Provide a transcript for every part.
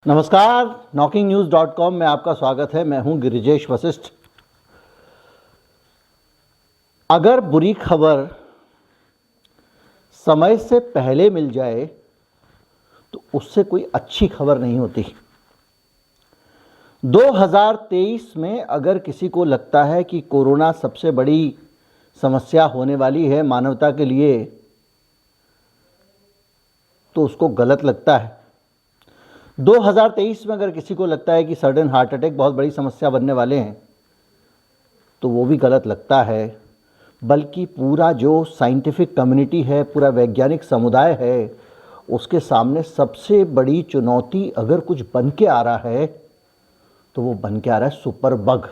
नमस्कार, knocking-news.com में आपका स्वागत है। मैं हूं गिरिजेश वशिष्ठ। अगर बुरी खबर समय से पहले मिल जाए तो उससे कोई अच्छी खबर नहीं होती। 2023 में अगर किसी को लगता है कि कोरोना सबसे बड़ी समस्या होने वाली है मानवता के लिए, तो उसको गलत लगता है। 2023 में अगर किसी को लगता है कि सडन हार्ट अटैक बहुत बड़ी समस्या बनने वाले हैं, तो वो भी गलत लगता है। बल्कि पूरा जो साइंटिफिक कम्युनिटी है, पूरा वैज्ञानिक समुदाय है, उसके सामने सबसे बड़ी चुनौती अगर कुछ बन के आ रहा है तो वो बन के आ रहा है सुपर बग।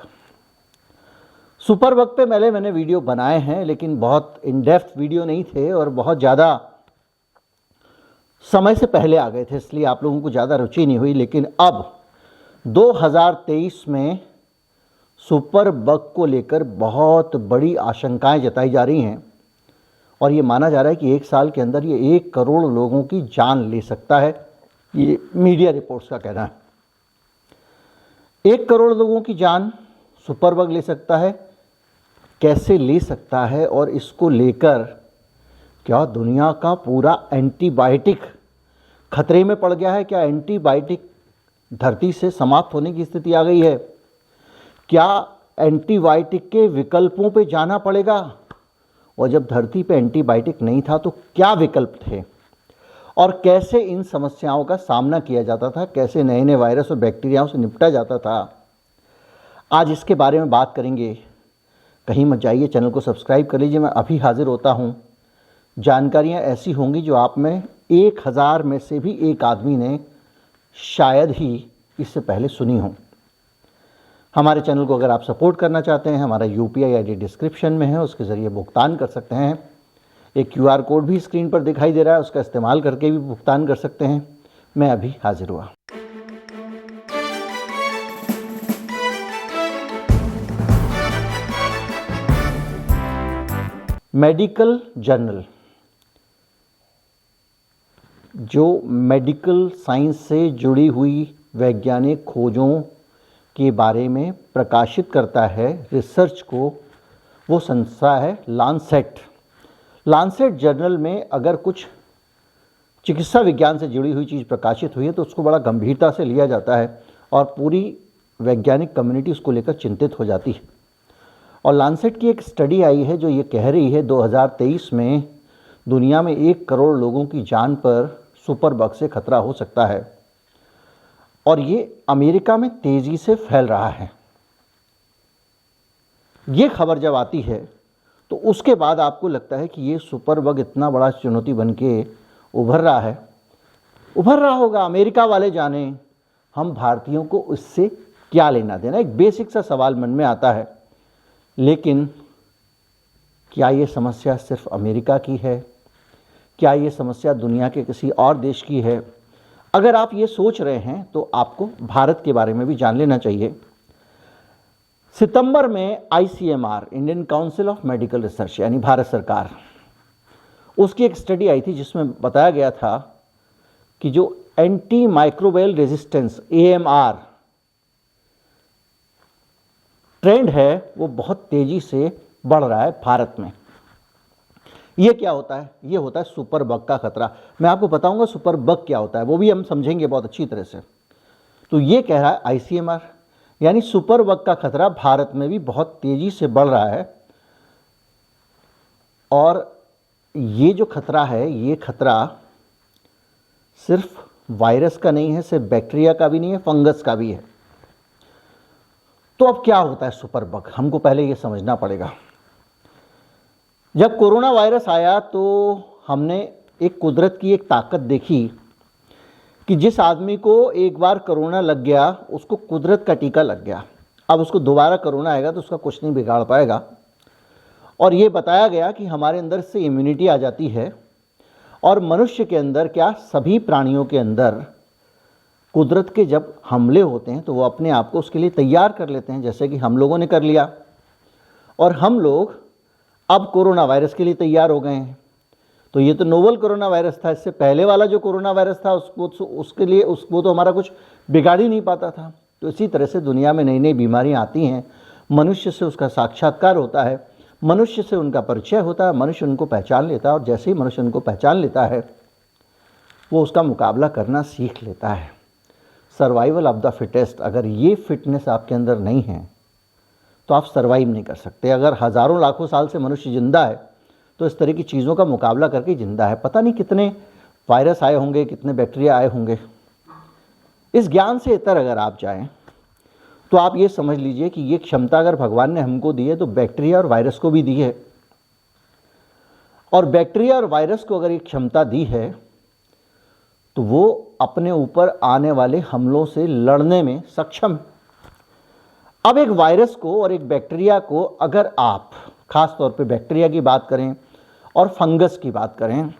सुपर बग पे मैंने वीडियो बनाए हैं, लेकिन बहुत इन डेप्थ वीडियो नहीं थे और बहुत ज़्यादा समय से पहले आ गए थे, इसलिए आप लोगों को ज़्यादा रुचि नहीं हुई। लेकिन अब 2023 में सुपर बग को लेकर बहुत बड़ी आशंकाएं जताई जा रही हैं और ये माना जा रहा है कि एक साल के अंदर ये 1 करोड़ लोगों की जान ले सकता है। ये मीडिया रिपोर्ट्स का कहना है। 1 करोड़ लोगों की जान सुपर बग ले सकता है। कैसे ले सकता है और इसको लेकर क्या दुनिया का पूरा एंटीबायोटिक खतरे में पड़ गया है? क्या एंटीबायोटिक धरती से समाप्त होने की स्थिति आ गई है? क्या एंटीबायोटिक के विकल्पों पे जाना पड़ेगा? और जब धरती पे एंटीबायोटिक नहीं था तो क्या विकल्प थे और कैसे इन समस्याओं का सामना किया जाता था? कैसे नए नए वायरस और बैक्टीरियाओं से निपटा जाता था? आज इसके बारे में बात करेंगे। कहीं मत जाइए, चैनल को सब्सक्राइब कर लीजिए। मैं अभी हाजिर होता हूँ। जानकारियाँ ऐसी होंगी जो आप में 1000 में से भी एक आदमी ने शायद ही इससे पहले सुनी हो। हमारे चैनल को अगर आप सपोर्ट करना चाहते हैं, हमारा UPI ID डिस्क्रिप्शन में है, उसके ज़रिए भुगतान कर सकते हैं। एक QR कोड भी स्क्रीन पर दिखाई दे रहा है, उसका इस्तेमाल करके भी भुगतान कर सकते हैं। मैं अभी हाजिर हुआ। मेडिकल जर्नल जो मेडिकल साइंस से जुड़ी हुई वैज्ञानिक खोजों के बारे में प्रकाशित करता है, रिसर्च को, वो संस्था है लांसेट। लांसेट जर्नल में अगर कुछ चिकित्सा विज्ञान से जुड़ी हुई चीज़ प्रकाशित हुई है तो उसको बड़ा गंभीरता से लिया जाता है और पूरी वैज्ञानिक कम्युनिटी उसको लेकर चिंतित हो जाती है। और लांसेट की एक स्टडी आई है जो ये कह रही है 2023 में दुनिया में 1 करोड़ लोगों की जान पर सुपर बग से खतरा हो सकता है और ये अमेरिका में तेज़ी से फैल रहा है। ये खबर जब आती है तो उसके बाद आपको लगता है कि ये सुपर बग इतना बड़ा चुनौती बन के उभर रहा होगा। अमेरिका वाले जाने, हम भारतीयों को इससे क्या लेना देना? एक बेसिक सा सवाल मन में आता है। लेकिन क्या ये समस्या सिर्फ अमेरिका की है? क्या ये समस्या दुनिया के किसी और देश की है? अगर आप ये सोच रहे हैं तो आपको भारत के बारे में भी जान लेना चाहिए। सितंबर में ICMR, Indian council of medical research, यानी भारत सरकार, उसकी एक स्टडी आई थी जिसमें बताया गया था कि जो anti microbial resistance AMR trend है वो बहुत तेजी से बढ़ रहा है भारत में। ये क्या होता है? ये होता है सुपर बग का खतरा। मैं आपको बताऊंगा सुपर बग क्या होता है, वो भी हम समझेंगे बहुत अच्छी तरह से। तो ये कह रहा है ICMR, यानी सुपर बग का खतरा भारत में भी बहुत तेजी से बढ़ रहा है। और ये जो खतरा है, ये खतरा सिर्फ वायरस का नहीं है, सिर्फ बैक्टीरिया का भी नहीं है, फंगस का भी है। तो अब क्या होता है सुपर बग? हमको पहले ये समझना पड़ेगा। जब कोरोना वायरस आया तो हमने एक कुदरत की एक ताकत देखी कि जिस आदमी को एक बार कोरोना लग गया उसको कुदरत का टीका लग गया। अब उसको दोबारा कोरोना आएगा तो उसका कुछ नहीं बिगाड़ पाएगा। और ये बताया गया कि हमारे अंदर से इम्यूनिटी आ जाती है और मनुष्य के अंदर, क्या सभी प्राणियों के अंदर, कुदरत के जब हमले होते हैं तो वो अपने आप को उसके लिए तैयार कर लेते हैं, जैसे कि हम लोगों ने कर लिया। और हम लोग अब कोरोना वायरस के लिए तैयार हो गए हैं। तो ये तो नोवल कोरोना वायरस था, इससे पहले वाला जो कोरोना वायरस था उसके लिए वो तो हमारा कुछ बिगाड़ ही नहीं पाता था। तो इसी तरह से दुनिया में नई नई बीमारियां आती हैं, मनुष्य से उसका साक्षात्कार होता है, मनुष्य से उनका परिचय होता है, मनुष्य उनको पहचान लेता है, और जैसे ही मनुष्य उनको पहचान लेता है वो उसका मुकाबला करना सीख लेता है। सर्वाइवल ऑफ द फिटेस्ट, अगर ये फिटनेस आपके अंदर नहीं है तो आप सर्वाइव नहीं कर सकते। अगर हज़ारों लाखों साल से मनुष्य जिंदा है तो इस तरह की चीज़ों का मुकाबला करके जिंदा है। पता नहीं कितने वायरस आए होंगे, कितने बैक्टीरिया आए होंगे। इस ज्ञान से इतर अगर आप जाएं तो आप ये समझ लीजिए कि ये क्षमता अगर भगवान ने हमको दी है तो बैक्टीरिया और वायरस को भी दी है। और बैक्टीरिया और वायरस को अगर ये क्षमता दी है तो वो अपने ऊपर आने वाले हमलों से लड़ने में सक्षम है। अब एक वायरस को और एक बैक्टीरिया को अगर आप खास तौर पे बैक्टीरिया की बात करें और फंगस की बात करें,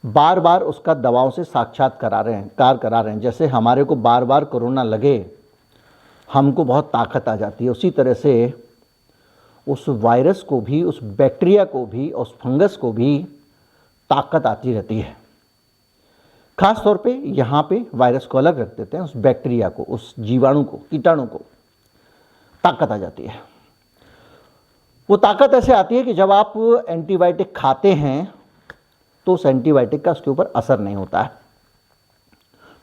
बार बार उसका दवाओं से साक्षात्कार करा रहे हैं। जैसे हमारे को बार बार कोरोना लगे हमको बहुत ताकत आ जाती है, उसी तरह से उस वायरस को भी, उस बैक्टीरिया को भी, उस फंगस को भी ताकत आती रहती है। खास तौर पे यहाँ पे वायरस को अलग रख देते हैं, उस बैक्टीरिया को, उस जीवाणु को, कीटाणु को ताकत आ जाती है। वो ताकत ऐसे आती है कि जब आप एंटीबायोटिक खाते हैं तो उस एंटीबायोटिक का उसके ऊपर असर नहीं होता है,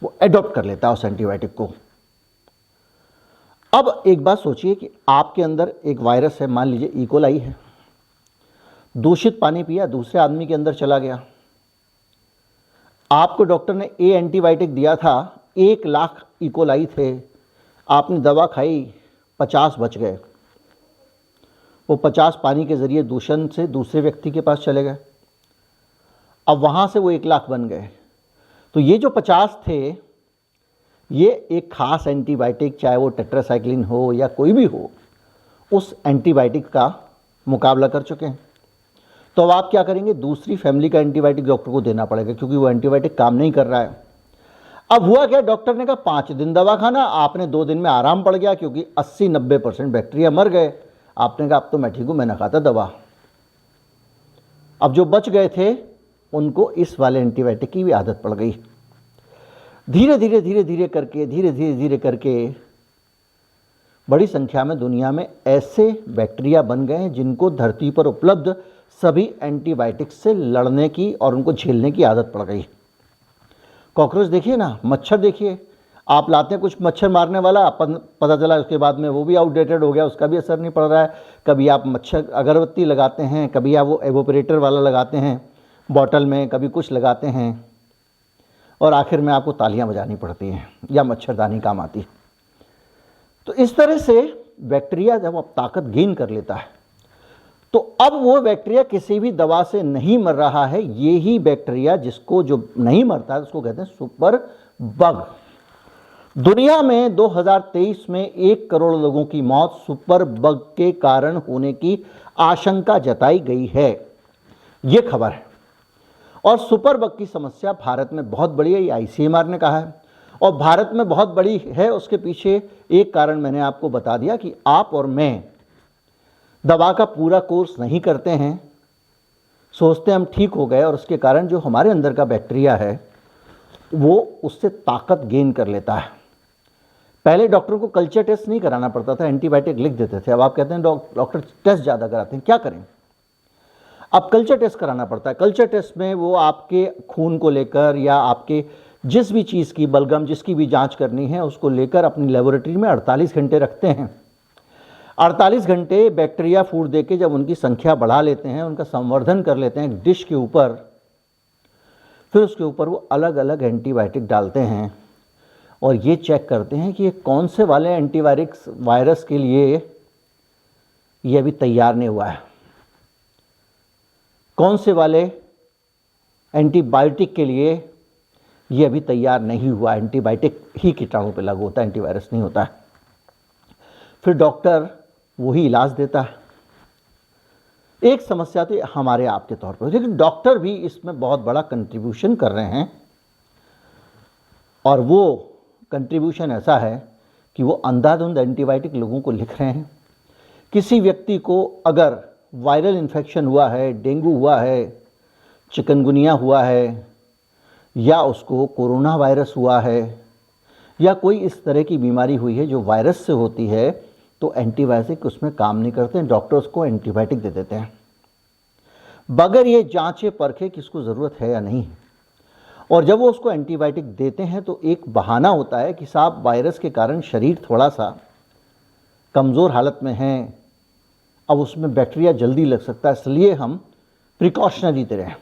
वो एडॉप्ट कर लेता है उस एंटीबायोटिक को। अब एक बात सोचिए कि आपके अंदर एक वायरस है, मान लीजिए इकोलाई है, दूषित पानी पिया, दूसरे आदमी के अंदर चला गया, आपको डॉक्टर ने ए एंटीबायोटिक दिया था, 1 लाख इकोलाई थे, आपने दवा खाई, 50 बच गए। वो 50 पानी के जरिए दूषण से दूसरे व्यक्ति के पास चले गए, अब वहाँ से वो 1 लाख बन गए। तो ये जो 50 थे ये एक खास एंटीबायोटिक, चाहे वो टेट्रासाइक्लिन हो या कोई भी हो, उस एंटीबायोटिक का मुकाबला कर चुके हैं। तो अब आप क्या करेंगे, दूसरी फैमिली का एंटीबायोटिक डॉक्टर को देना पड़ेगा क्योंकि वो एंटीबायोटिक काम नहीं कर रहा है। अब हुआ क्या, डॉक्टर ने कहा 5 दिन दवा खाना, आपने 2 दिन में आराम पड़ गया क्योंकि 80-90% बैक्टीरिया मर गए। आपने कहा अब तो मैं ठीक हूँ, मैं ना खाता दवा। अब जो बच गए थे उनको इस वाले एंटीबायोटिक की भी आदत पड़ गई। धीरे धीरे करके बड़ी संख्या में दुनिया में ऐसे बैक्टीरिया बन गए हैं जिनको धरती पर उपलब्ध सभी एंटीबायोटिक्स से लड़ने की और उनको झेलने की आदत पड़ गई। कॉकरोच देखिए ना, मच्छर देखिए, आप लाते हैं कुछ मच्छर मारने वाला, पता चला उसके बाद में वो भी आउटडेटेड हो गया, उसका भी असर नहीं पड़ रहा है। कभी आप मच्छर अगरबत्ती लगाते हैं, कभी आप वो एवोपरेटर वाला लगाते हैं बॉटल में, कभी कुछ लगाते हैं, और आखिर में आपको तालियां बजानी पड़ती हैं या मच्छरदानी काम आती है। तो इस तरह से बैक्टीरिया जब अब ताकत गेन कर लेता है तो अब वो बैक्टीरिया किसी भी दवा से नहीं मर रहा है। ये ही बैक्टीरिया जिसको जो नहीं मरता है उसको कहते हैं सुपर बग। दुनिया में 2023 में 1 करोड़ लोगों की मौत सुपर बग के कारण होने की आशंका जताई गई है, ये खबर है। और सुपर बग की समस्या भारत में बहुत बड़ी है, ये ICMR ने कहा है। और भारत में बहुत बड़ी है, उसके पीछे एक कारण मैंने आपको बता दिया कि आप और मैं दवा का पूरा कोर्स नहीं करते हैं, सोचते हैं हम ठीक हो गए, और उसके कारण जो हमारे अंदर का बैक्टीरिया है वो उससे ताकत गेन कर लेता है। पहले डॉक्टर को कल्चर टेस्ट नहीं कराना पड़ता था, एंटीबायोटिक लिख देते थे। अब आप कहते हैं डॉक्टर टेस्ट ज़्यादा कराते हैं, क्या करें, अब कल्चर टेस्ट कराना पड़ता है। कल्चर टेस्ट में वो आपके खून को लेकर या आपके जिस भी चीज़ की, बलगम जिसकी भी जांच करनी है उसको लेकर अपनी लेबोरेटरी में 48 घंटे रखते हैं। 48 घंटे बैक्टीरिया फूड देके जब उनकी संख्या बढ़ा लेते हैं, उनका संवर्धन कर लेते हैं डिश के ऊपर, फिर उसके ऊपर वो अलग अलग एंटीबायोटिक डालते हैं और ये चेक करते हैं कि ये कौन से वाले एंटीवायरस वायरस के लिए ये अभी तैयार नहीं हुआ है, कौन से वाले एंटीबायोटिक के लिए ये अभी तैयार नहीं हुआ। एंटीबायोटिक ही कीटाणु पे लागू होता है, एंटीवायरस नहीं होता है। फिर डॉक्टर वही इलाज देता है। एक समस्या तो हमारे आपके तौर पर, लेकिन डॉक्टर भी इसमें बहुत बड़ा कंट्रीब्यूशन कर रहे हैं, और वो कंट्रीब्यूशन ऐसा है कि वो अंधाधुंध एंटीबायोटिक लोगों को लिख रहे हैं। किसी व्यक्ति को अगर वायरल इन्फेक्शन हुआ है, डेंगू हुआ है, चिकनगुनिया हुआ है या उसको कोरोना वायरस हुआ है या कोई इस तरह की बीमारी हुई है जो वायरस से होती है, तो एंटीबायोटिक उसमें काम नहीं करते हैं, डॉक्टर उसको एंटीबायोटिक दे देते हैं बगैर ये जांचे परखे कि इसको ज़रूरत है या नहीं। और जब वो उसको एंटीबायोटिक देते हैं तो एक बहाना होता है कि साहब वायरस के कारण शरीर थोड़ा सा कमज़ोर हालत में है, अब उसमें बैक्टीरिया जल्दी लग सकता है, इसलिए हम प्रिकॉशनरी दे रहे हैं,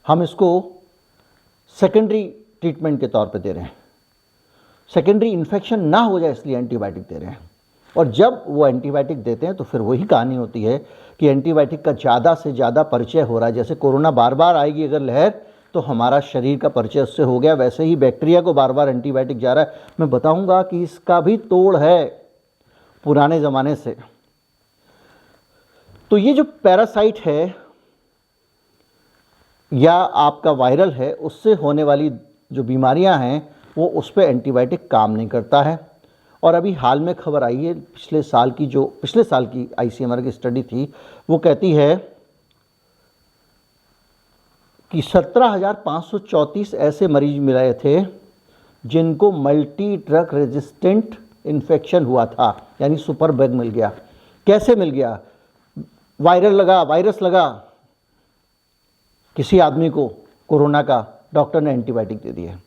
हम इसको सेकेंडरी ट्रीटमेंट के तौर पे दे रहे हैं, सेकेंडरी इन्फेक्शन ना हो जाए इसलिए एंटीबायोटिक दे रहे हैं। और जब वो एंटीबायोटिक देते हैं तो फिर वही कहानी होती है कि एंटीबायोटिक का ज़्यादा से ज़्यादा परिचय हो रहा है। जैसे कोरोना बार बार आएगी अगर लहर, तो हमारा शरीर का परिचय उससे हो गया, वैसे ही बैक्टीरिया को बार बार एंटीबायोटिक जा रहा है। मैं बताऊंगा कि इसका भी तोड़ है पुराने ज़माने से। तो ये जो पैरासाइट है या आपका वायरल है, उससे होने वाली जो बीमारियां हैं वो उस पर एंटीबायोटिक काम नहीं करता है। और अभी हाल में खबर आई है, पिछले साल की आईसीएमआर की स्टडी थी, वो कहती है कि 17,534 ऐसे मरीज मिले थे जिनको मल्टी ड्रग रेजिस्टेंट इन्फेक्शन हुआ था, यानी सुपर बग मिल गया। कैसे मिल गया? वायरस लगा किसी आदमी को कोरोना का, डॉक्टर ने एंटीबायोटिक दे दिया,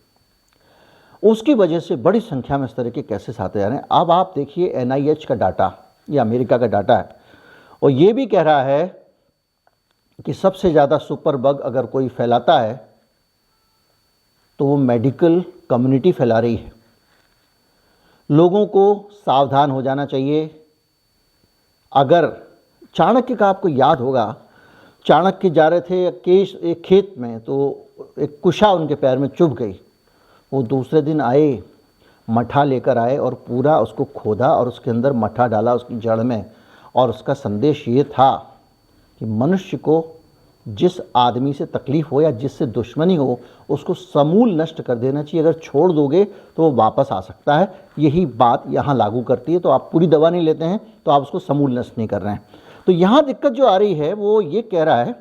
उसकी वजह से बड़ी संख्या में इस तरह के केसेस आते जा रहे हैं। अब आप देखिए NIH का डाटा, ये अमेरिका का डाटा है, और ये भी कह रहा है कि सबसे ज़्यादा सुपर बग अगर कोई फैलाता है तो वो मेडिकल कम्युनिटी फैला रही है। लोगों को सावधान हो जाना चाहिए। अगर चाणक्य का आपको याद होगा, चाणक्य जा रहे थे एक खेत में, तो एक कुशा उनके पैर में चुभ गई। वो दूसरे दिन आए, मठा लेकर आए और पूरा उसको खोदा और उसके अंदर मठा डाला उसकी जड़ में, और उसका संदेश ये था कि मनुष्य को जिस आदमी से तकलीफ हो या जिससे दुश्मनी हो उसको समूल नष्ट कर देना चाहिए। अगर छोड़ दोगे तो वो वापस आ सकता है। यही बात यहाँ लागू करती है। तो आप पूरी दवा नहीं लेते हैं तो आप उसको समूल नष्ट नहीं कर रहे हैं। तो यहाँ दिक्कत जो आ रही है वो ये कह रहा है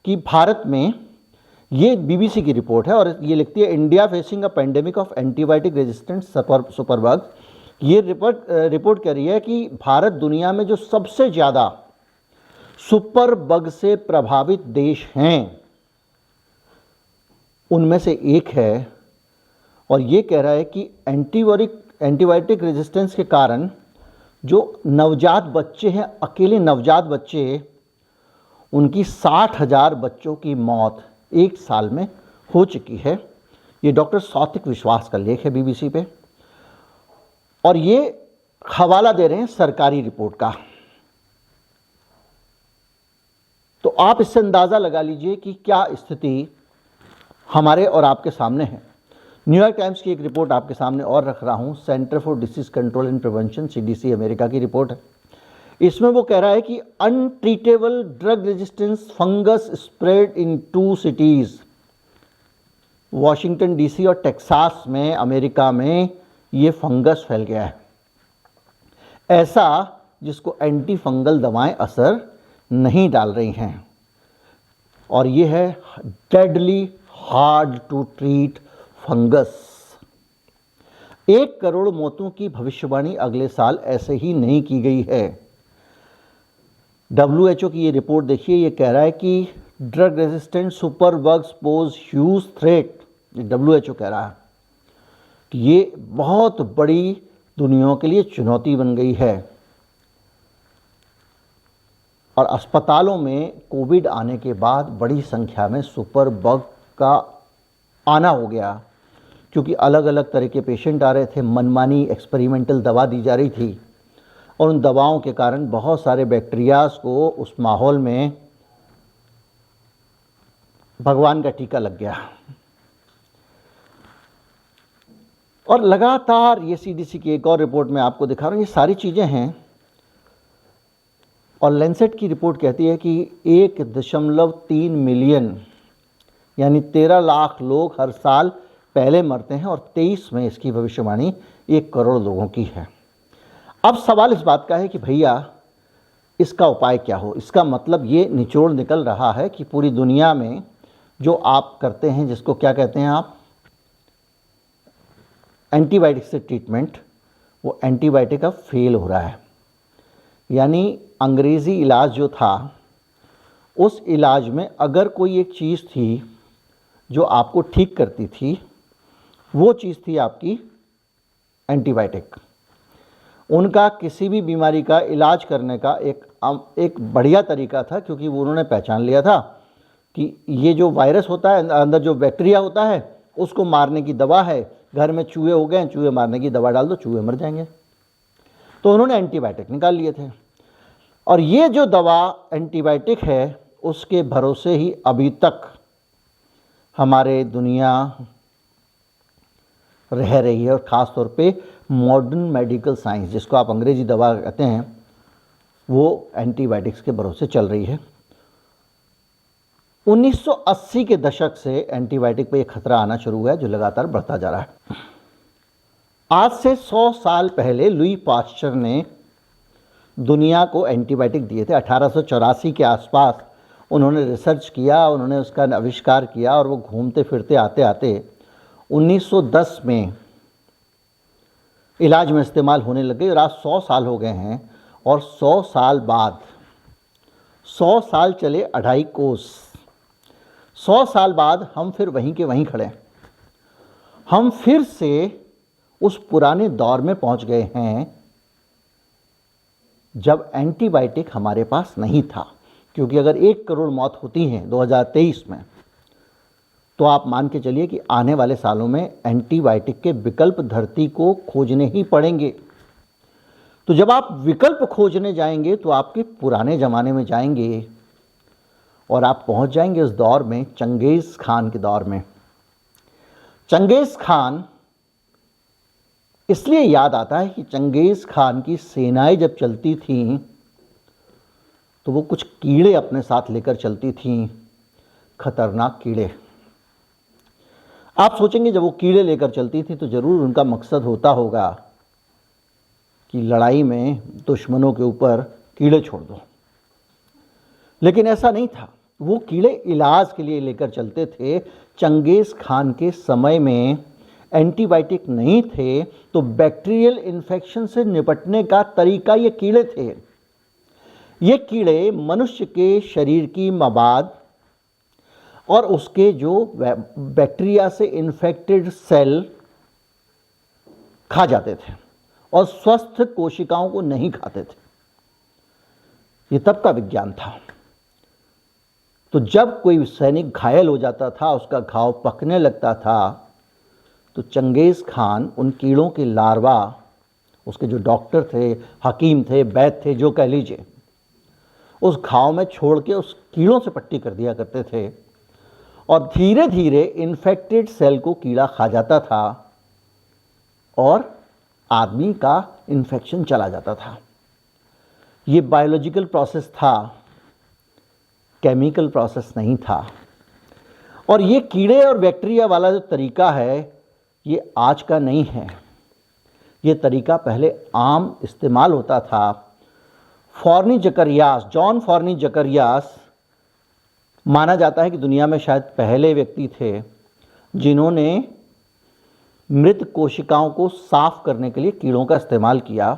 कि भारत में, ये BBC की रिपोर्ट है और ये लिखती है India facing a pandemic of antibiotic resistant super bug. ये रिपोर्ट कह रही है कि भारत दुनिया में जो सबसे ज़्यादा सुपर बग से प्रभावित देश हैं उनमें से एक है। और ये कह रहा है कि एंटीबायोटिक रेजिस्टेंस के कारण जो नवजात बच्चे हैं, अकेले नवजात बच्चे, उनकी 60,000 बच्चों की मौत एक साल में हो चुकी है। ये डॉक्टर सौतिक विश्वास का लेख है BBC पे, और ये हवाला दे रहे हैं सरकारी रिपोर्ट का। तो आप इससे अंदाज़ा लगा लीजिए कि क्या स्थिति हमारे और आपके सामने है। न्यूयॉर्क टाइम्स की एक रिपोर्ट आपके सामने और रख रहा हूँ, centre for disease control and prevention CDC America की रिपोर्ट है। इसमें वो कह रहा है कि untreatable drug resistance fungus spread in 2 cities, Washington DC और टेक्सास में, अमेरिका में ये फंगस फैल गया है, ऐसा जिसको एंटी फंगल दवाएं असर नहीं डाल रही हैं। और ये है deadly hard to treat fungus. 1 crore मौतों की भविष्यवाणी अगले साल ऐसे ही नहीं की गई है। WHO की ये रिपोर्ट देखिए, ये कह रहा है कि drug resistant super bugs pose huge threat. WHO कह रहा है कि ये बहुत बड़ी दुनिया के लिए चुनौती बन गई है। और अस्पतालों में कोविड आने के बाद बड़ी संख्या में सुपर बग का आना हो गया, क्योंकि अलग अलग तरह के पेशेंट आ रहे थे, मनमानी एक्सपेरिमेंटल दवा दी जा रही थी, और उन दवाओं के कारण बहुत सारे बैक्टीरियाज को उस माहौल में भगवान का टीका लग गया। और लगातार ये CDC की एक और रिपोर्ट में आपको दिखा रहा हूँ, ये सारी चीज़ें हैं। और लैंसेट की रिपोर्ट कहती है कि 1.3 मिलियन यानी 13 लाख लोग हर साल पहले मरते हैं, और 23 में इसकी भविष्यवाणी 1 करोड़ लोगों की है। अब सवाल इस बात का है कि भैया इसका उपाय क्या हो। इसका मतलब ये निचोड़ निकल रहा है कि पूरी दुनिया में जो आप करते हैं, जिसको क्या कहते हैं आप, एंटीबायोटिक से ट्रीटमेंट, वो एंटीबायोटिक अब फेल हो रहा है। यानी अंग्रेज़ी इलाज जो था, उस इलाज में अगर कोई एक चीज़ थी जो आपको ठीक करती थी, वो चीज़ थी आपकी एंटीबायोटिक। उनका किसी भी बीमारी का इलाज करने का एक बढ़िया तरीका था, क्योंकि वो उन्होंने पहचान लिया था कि ये जो वायरस होता है, अंदर जो बैक्टीरिया होता है, उसको मारने की दवा है। घर में चूहे हो गए, चूहे मारने की दवा डाल दो, चूहे मर जाएंगे। तो उन्होंने एंटीबायोटिक निकाल लिए थे, और ये जो दवा एंटीबायोटिक है, उसके भरोसे ही अभी तक हमारे दुनिया रह रही है। और ख़ास तौर पे मॉडर्न मेडिकल साइंस, जिसको आप अंग्रेजी दवा कहते हैं, वो एंटीबायोटिक्स के भरोसे चल रही है। 1980 के दशक से एंटीबायोटिक पे एक खतरा आना शुरू हुआ है, जो लगातार बढ़ता जा रहा है। आज से 100 साल पहले लुई पाश्चर ने दुनिया को एंटीबायोटिक दिए थे। 1884 के आसपास उन्होंने रिसर्च किया, उन्होंने उसका आविष्कार किया, और वो घूमते फिरते आते आते 1910 में इलाज में इस्तेमाल होने लगे। और आज 100 साल हो गए हैं, और 100 साल बाद, 100 साल चले 2.5 कोस, 100 साल बाद हम फिर वहीं के वहीं खड़े हैं। हम फिर से उस पुराने दौर में पहुंच गए हैं जब एंटीबायोटिक हमारे पास नहीं था। क्योंकि अगर 1 करोड़ मौत होती हैं 2023 में, तो आप मान के चलिए कि आने वाले सालों में एंटीबायोटिक के विकल्प धरती को खोजने ही पड़ेंगे। तो जब आप विकल्प खोजने जाएंगे, तो आपके पुराने ज़माने में जाएंगे, और आप पहुंच जाएंगे उस दौर में, चंगेज़ खान के दौर में। चंगेज़ खान इसलिए याद आता है कि चंगेज़ खान की सेनाएं जब चलती थीं, तो वो कुछ कीड़े अपने साथ लेकर चलती थीं, खतरनाक कीड़े। आप सोचेंगे जब वो कीड़े लेकर चलती थी, तो ज़रूर उनका मकसद होता होगा कि लड़ाई में दुश्मनों के ऊपर कीड़े छोड़ दो। लेकिन ऐसा नहीं था, वो कीड़े इलाज के लिए लेकर चलते थे। चंगेज़ खान के समय में एंटीबायोटिक नहीं थे, तो बैक्टीरियल इन्फेक्शन से निपटने का तरीका ये कीड़े थे। ये कीड़े मनुष्य के शरीर की मवाद और उसके जो बैक्टीरिया से इन्फेक्टेड सेल खा जाते थे, और स्वस्थ कोशिकाओं को नहीं खाते थे। ये तब का विज्ञान था। तो जब कोई सैनिक घायल हो जाता था, उसका घाव पकने लगता था, तो चंगेज़ खान उन कीड़ों के लार्वा, उसके जो डॉक्टर थे, हकीम थे, वैद्य थे, जो कह लीजिए, उस घाव में छोड़ के उस कीड़ों से पट्टी कर दिया करते थे, और धीरे धीरे इन्फेक्टेड सेल को कीड़ा खा जाता था, और आदमी का इन्फेक्शन चला जाता था। ये बायोलॉजिकल प्रोसेस था, केमिकल प्रोसेस नहीं था। और ये कीड़े और बैक्टीरिया वाला जो तरीका है, ये आज का नहीं है। ये तरीका पहले आम इस्तेमाल होता था। फॉर्नी जकरियास, जॉन फॉर्नी जकरियास माना जाता है कि दुनिया में शायद पहले व्यक्ति थे जिन्होंने मृत कोशिकाओं को साफ करने के लिए कीड़ों का इस्तेमाल किया।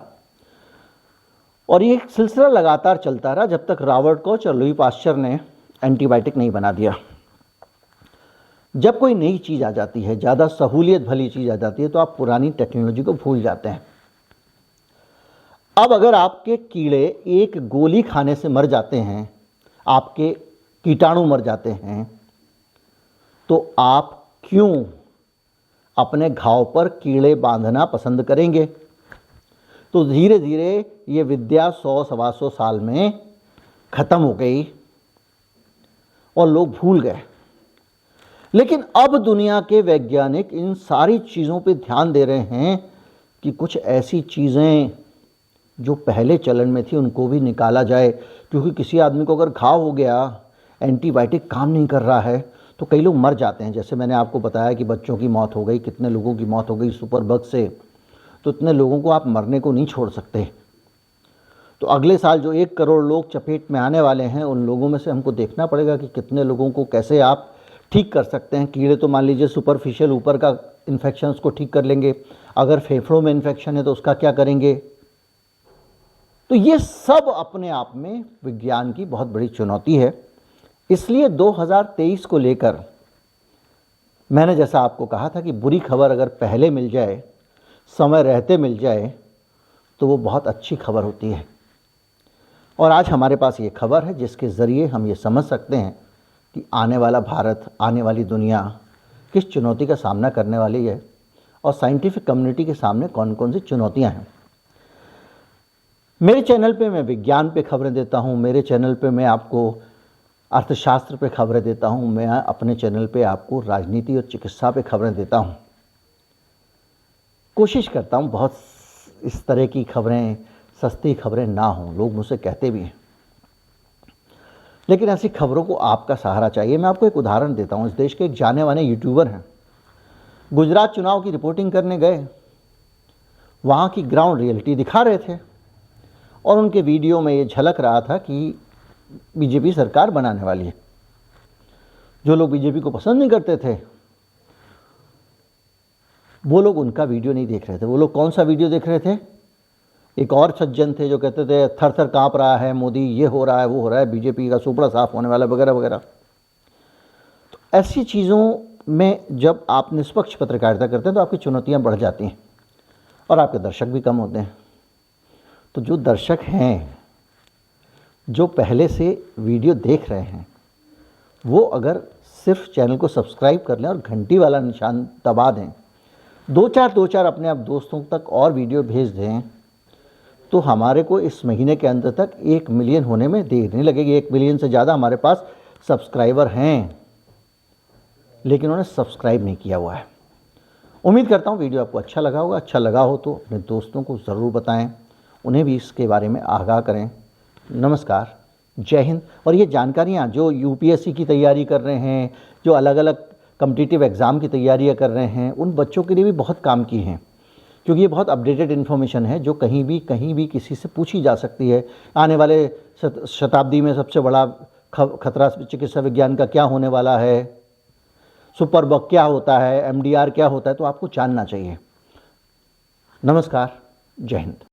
और ये एक सिलसिला लगातार चलता रहा जब तक रॉबर्ट कोच और लुई पाश्चर ने एंटीबायोटिक नहीं बना दिया। जब कोई नई चीज़ आ जाती है, ज़्यादा सहूलियत भली चीज़ आ जाती है, तो आप पुरानी टेक्नोलॉजी को भूल जाते हैं। अब अगर आपके कीड़े एक गोली खाने से मर जाते हैं, आपके कीटाणु मर जाते हैं, तो आप क्यों अपने घाव पर कीड़े बांधना पसंद करेंगे? तो धीरे धीरे ये विद्या 100-125 साल में ख़त्म हो गई और लोग भूल गए। लेकिन अब दुनिया के वैज्ञानिक इन सारी चीज़ों पे ध्यान दे रहे हैं कि कुछ ऐसी चीज़ें जो पहले चलन में थी उनको भी निकाला जाए। क्योंकि किसी आदमी को अगर घाव हो गया, एंटीबायोटिक काम नहीं कर रहा है, तो कई लोग मर जाते हैं। जैसे मैंने आपको बताया कि बच्चों की मौत हो गई, कितने लोगों की मौत हो गई सुपर बग से, तो इतने लोगों को आप मरने को नहीं छोड़ सकते। तो अगले साल जो 1 करोड़ लोग चपेट में आने वाले हैं, उन लोगों में से हमको देखना पड़ेगा कि कितने लोगों को कैसे आप ठीक कर सकते हैं। कीड़े तो मान लीजिए सुपरफिशियल ऊपर का इन्फेक्शन उसको ठीक कर लेंगे, अगर फेफड़ों में इन्फेक्शन है तो उसका क्या करेंगे। तो ये सब अपने आप में विज्ञान की बहुत बड़ी चुनौती है। इसलिए 2023 को लेकर मैंने जैसा आपको कहा था कि बुरी खबर अगर पहले मिल जाए, समय रहते मिल जाए, तो वो बहुत अच्छी खबर होती है। और आज हमारे पास ये खबर है जिसके ज़रिए हम ये समझ सकते हैं कि आने वाला भारत, आने वाली दुनिया किस चुनौती का सामना करने वाली है और साइंटिफिक कम्युनिटी के सामने कौन कौन सी चुनौतियां हैं। मेरे चैनल पे मैं विज्ञान पे खबरें देता हूँ, मेरे चैनल पे मैं आपको अर्थशास्त्र पे खबरें देता हूँ, मैं अपने चैनल पे आपको राजनीति और चिकित्सा पे खबरें देता हूँ। कोशिश करता हूँ बहुत इस तरह की खबरें, सस्ती खबरें ना हों, लोग मुझसे कहते भी हैं, लेकिन ऐसी खबरों को आपका सहारा चाहिए। मैं आपको एक उदाहरण देता हूँ। इस देश के एक जाने माने यूट्यूबर हैं, गुजरात चुनाव की रिपोर्टिंग करने गए, वहाँ की ग्राउंड रियलिटी दिखा रहे थे और उनके वीडियो में ये झलक रहा था कि बीजेपी सरकार बनाने वाली है। जो लोग बीजेपी को पसंद नहीं करते थे वो लोग उनका वीडियो नहीं देख रहे थे। वो लोग कौन सा वीडियो देख रहे थे? एक और सज्जन थे जो कहते थे थर थर काँप रहा है मोदी, ये हो रहा है, वो हो रहा है, बीजेपी का सुपड़ा साफ होने वाला, वगैरह वगैरह। तो ऐसी चीज़ों में जब आप निष्पक्ष पत्रकारिता करते हैं तो आपकी चुनौतियां बढ़ जाती हैं और आपके दर्शक भी कम होते हैं। तो जो दर्शक हैं, जो पहले से वीडियो देख रहे हैं, वो अगर सिर्फ चैनल को सब्सक्राइब कर लें और घंटी वाला निशान दबा दें, दो चार अपने आप दोस्तों तक और वीडियो भेज दें, तो हमारे को इस महीने के अंत तक 1 मिलियन होने में देर नहीं लगेगी। 1 मिलियन से ज़्यादा हमारे पास सब्सक्राइबर हैं, लेकिन उन्होंने सब्सक्राइब नहीं किया हुआ है। उम्मीद करता हूँ वीडियो आपको अच्छा लगा होगा। अच्छा लगा हो तो अपने दोस्तों को ज़रूर बताएं, उन्हें भी इसके बारे में आगाह करें। नमस्कार, जय हिंद। और ये जानकारियाँ जो यूपीएससी की तैयारी कर रहे हैं, जो अलग अलग कॉम्पिटिटिव एग्ज़ाम की तैयारियाँ कर रहे हैं, उन बच्चों के लिए भी बहुत काम की हैं, क्योंकि ये बहुत अपडेटेड इन्फॉर्मेशन है जो कहीं भी किसी से पूछी जा सकती है। आने वाले शताब्दी में सबसे बड़ा खतरा चिकित्सा विज्ञान का क्या होने वाला है, सुपर बग क्या होता है, एमडीआर क्या होता है, तो आपको जानना चाहिए। नमस्कार, जय हिंद।